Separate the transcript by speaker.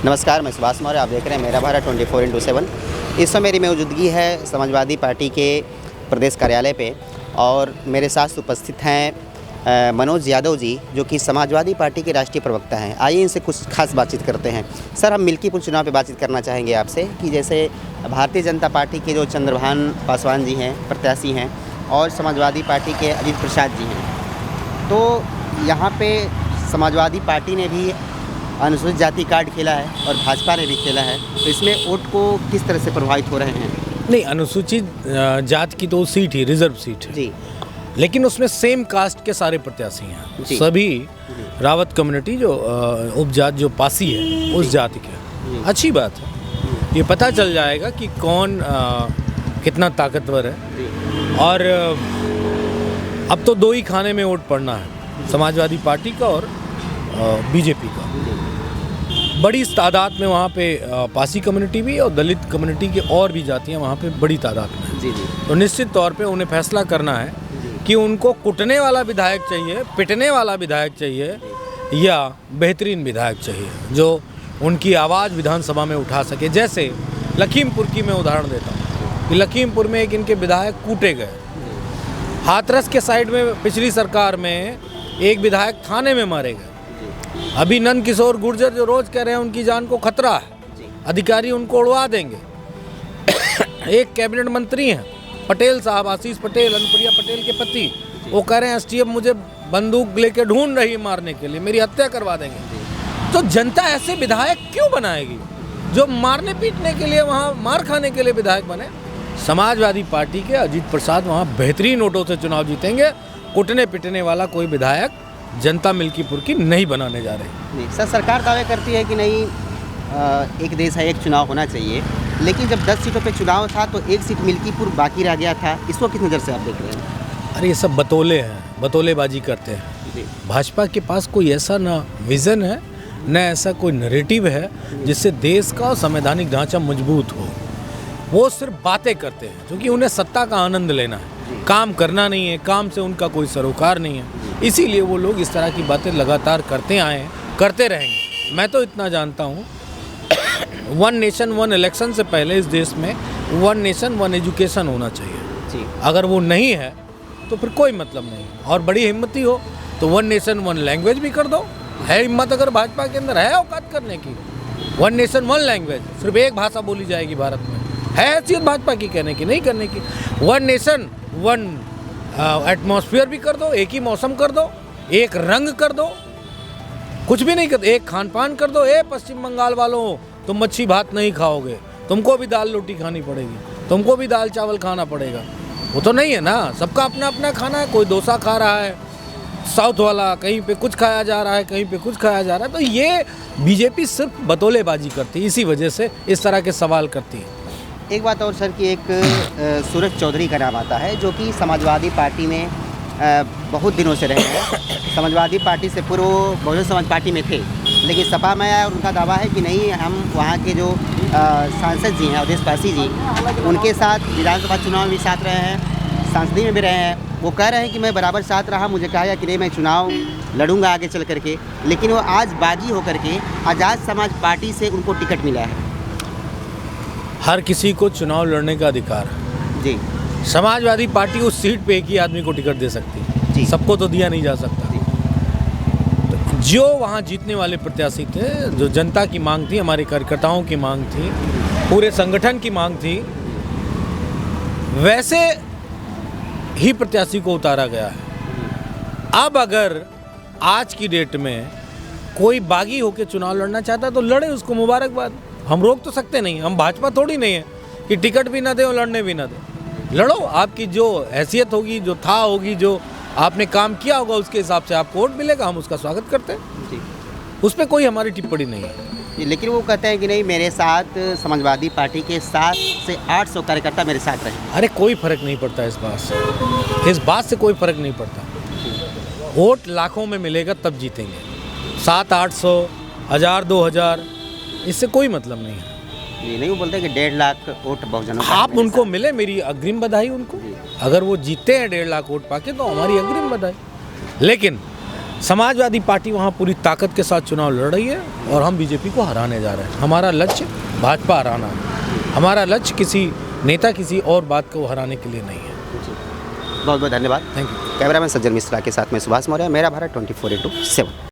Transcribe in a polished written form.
Speaker 1: नमस्कार, मैं सुभाष मौर्य। आप देख रहे हैं मेरा भारत 24x7। इस समय मेरी मौजूदगी है समाजवादी पार्टी के प्रदेश कार्यालय पे और मेरे साथ उपस्थित हैं मनोज यादव जी, जो कि समाजवादी पार्टी के राष्ट्रीय प्रवक्ता हैं। आइए इनसे कुछ खास बातचीत करते हैं। सर, हम मिल्कीपुर चुनाव पे बातचीत करना चाहेंगे आपसे कि जैसे भारतीय जनता पार्टी के जो चंद्रभान पासवान जी हैं, प्रत्याशी हैं, और समाजवादी पार्टी के अजीत प्रसाद जी हैं, तो यहाँ पे समाजवादी पार्टी ने भी अनुसूचित जाति कार्ड खेला है और भाजपा ने भी खेला है, तो इसमें वोट को किस तरह से प्रभावित हो रहे हैं?
Speaker 2: नहीं, अनुसूचित जाति की तो सीट ही रिजर्व सीट है
Speaker 1: जी,
Speaker 2: लेकिन उसमें सेम कास्ट के सारे प्रत्याशी हैं। सभी रावत कम्युनिटी जो उपजात जो पासी है उस जाति के। अच्छी बात है, ये पता चल जाएगा कि कौन कितना ताकतवर है। और अब तो दो ही खाने में वोट पड़ना है, समाजवादी पार्टी का और बीजेपी का। बड़ी तादाद में वहाँ पे पासी कम्युनिटी भी और दलित कम्युनिटी के और भी जातियाँ वहाँ पे बड़ी तादाद में हैं।
Speaker 1: जी जी।
Speaker 2: तो निश्चित तौर पे उन्हें फैसला करना है कि उनको कुटने वाला विधायक चाहिए, पिटने वाला विधायक चाहिए, या बेहतरीन विधायक चाहिए जो उनकी आवाज़ विधानसभा में उठा सके। जैसे लखीमपुर की मैं उदाहरण देता हूँ कि लखीमपुर में एक इनके विधायक कूटे गए। हाथरस के साइड में पिछली सरकार में एक विधायक थाने में मारे गए। अभी नंद किशोर गुर्जर जो रोज कह रहे हैं उनकी जान को खतरा है, अधिकारी उनको उड़वा देंगे। एक कैबिनेट मंत्री हैं पटेल साहब, आशीष पटेल, अनुप्रिया पटेल के पति, वो कह रहे हैं एसटीएफ मुझे बंदूक लेके ढूंढ रही है मारने के लिए, मेरी हत्या करवा देंगे। तो जनता ऐसे विधायक क्यों बनाएगी जो मारने पीटने के लिए, वहाँ मार खाने के लिए विधायक बने? समाजवादी पार्टी के अजीत प्रसाद वहाँ बेहतरीन वोटों से चुनाव जीतेंगे। कुटने पिटने वाला कोई विधायक जनता मिल्कीपुर की नहीं बनाने जा रही।
Speaker 1: नहीं सर, सरकार दावे करती है कि नहीं, एक देश है, एक चुनाव होना चाहिए, लेकिन जब 10 सीटों पे चुनाव था तो एक सीट मिल्कीपुर बाकी रह गया था। इसको किस नज़र से आप देख रहे हैं?
Speaker 2: अरे ये सब बतौले हैं, बतौलेबाजी करते हैं जी। भाजपा के पास कोई ऐसा ना विज़न है, न ऐसा कोई नैरेटिव है जिससे देश का संवैधानिक ढांचा मजबूत हो। वो सिर्फ बातें करते हैं क्योंकि उन्हें सत्ता का आनंद लेना है, काम करना नहीं है, काम से उनका कोई सरोकार नहीं है। इसीलिए वो लोग इस तरह की बातें लगातार करते आए हैं, करते रहेंगे। मैं तो इतना जानता हूँ, वन नेशन वन इलेक्शन से पहले इस देश में वन नेशन वन एजुकेशन होना चाहिए जी। अगर वो नहीं है तो फिर कोई मतलब नहीं। और बड़ी हिम्मती हो तो वन नेशन वन लैंग्वेज भी कर दो। है हिम्मत अगर भाजपा के अंदर है औकात करने की, वन नेशन वन लैंग्वेज, सिर्फ एक भाषा बोली जाएगी भारत में, है हैसियत भाजपा की कहने की, नहीं करने की। वन नेशन वन एटमॉस्फेयर भी कर दो, एक ही मौसम कर दो, एक रंग कर दो, कुछ भी नहीं कर, एक खान पान कर दो। पश्चिम बंगाल वालों, तुम मच्छी भात नहीं खाओगे, तुमको भी दाल रोटी खानी पड़ेगी, तुमको भी दाल चावल खाना पड़ेगा। वो तो नहीं है ना, सबका अपना अपना खाना है। कोई डोसा खा रहा है साउथ वाला, कहीं पे कुछ खाया जा रहा है, कहीं पे कुछ खाया जा रहा है। तो ये बीजेपी सिर्फ बतौलेबाजी करती है, इसी वजह से इस तरह के सवाल करती है।
Speaker 1: एक बात और सर कि एक सूरज चौधरी का नाम आता है, जो कि समाजवादी पार्टी में बहुत दिनों से रहे हैं। समाजवादी पार्टी से पूर्व बहुजन समाज पार्टी में थे, लेकिन सपा में आया और उनका दावा है कि नहीं, हम वहाँ के जो सांसद जी हैं अवधेश पासी जी, उनके साथ विधानसभा चुनाव में भी साथ रहे हैं, सांसदी में भी रहे हैं। वो कह रहे हैं कि मैं बराबर साथ रहा, मुझे कहा गया कि नहीं मैं चुनाव लड़ूंगा आगे चल करके, लेकिन वो आज बागी होकर के आज़ाद समाज पार्टी से उनको टिकट मिला है।
Speaker 2: हर किसी को चुनाव लड़ने का अधिकार है
Speaker 1: जी।
Speaker 2: समाजवादी पार्टी उस सीट पे एक ही आदमी को टिकट दे सकती है, सबको तो दिया नहीं जा सकता। तो जो वहाँ जीतने वाले प्रत्याशी थे, जो जनता की मांग थी, हमारे कार्यकर्ताओं की मांग थी, पूरे संगठन की मांग थी, वैसे ही प्रत्याशी को उतारा गया है। अब अगर आज की डेट में कोई बागी होकर चुनाव लड़ना चाहता है तो लड़े, उसको मुबारकबाद। हम रोक तो सकते नहीं, हम भाजपा थोड़ी नहीं है कि टिकट भी ना दे और लड़ने भी ना दे। लड़ो, आपकी जो हैसियत होगी, जो था होगी, जो आपने काम किया होगा, उसके हिसाब से आपको वोट मिलेगा, हम उसका स्वागत करते हैं जी। उस पर कोई हमारी टिप्पणी नहीं है।
Speaker 1: लेकिन वो कहते हैं कि नहीं, मेरे साथ समाजवादी पार्टी के 700 से 800 कार्यकर्ता मेरे साथ रहे।
Speaker 2: अरे कोई फर्क नहीं पड़ता इस बात से कोई फर्क नहीं पड़ता। वोट लाखों में मिलेगा तब जीतेंगे, 700-800, 1000, 2000, इससे कोई मतलब नहीं है।
Speaker 1: ये नहीं, वो बोलते हैं कि 1.5 लाख वोट बहुजनों का
Speaker 2: आप उनको मिले, मेरी अग्रिम बधाई उनको। अगर वो जीतते हैं 1.5 लाख वोट पाके तो हमारी अग्रिम बधाई। लेकिन समाजवादी पार्टी वहाँ पूरी ताकत के साथ चुनाव लड़ रही है और हम बीजेपी को हराने जा रहे हैं। हमारा लक्ष्य भाजपा हराना है, हमारा लक्ष्य किसी नेता किसी और बात को हराने के लिए नहीं है।
Speaker 1: बहुत बहुत धन्यवाद।
Speaker 2: Thank you.
Speaker 1: कैमरामैन सज्जन मिश्रा के साथ में सुभाष मौर्य, मेरा भारत 24x7।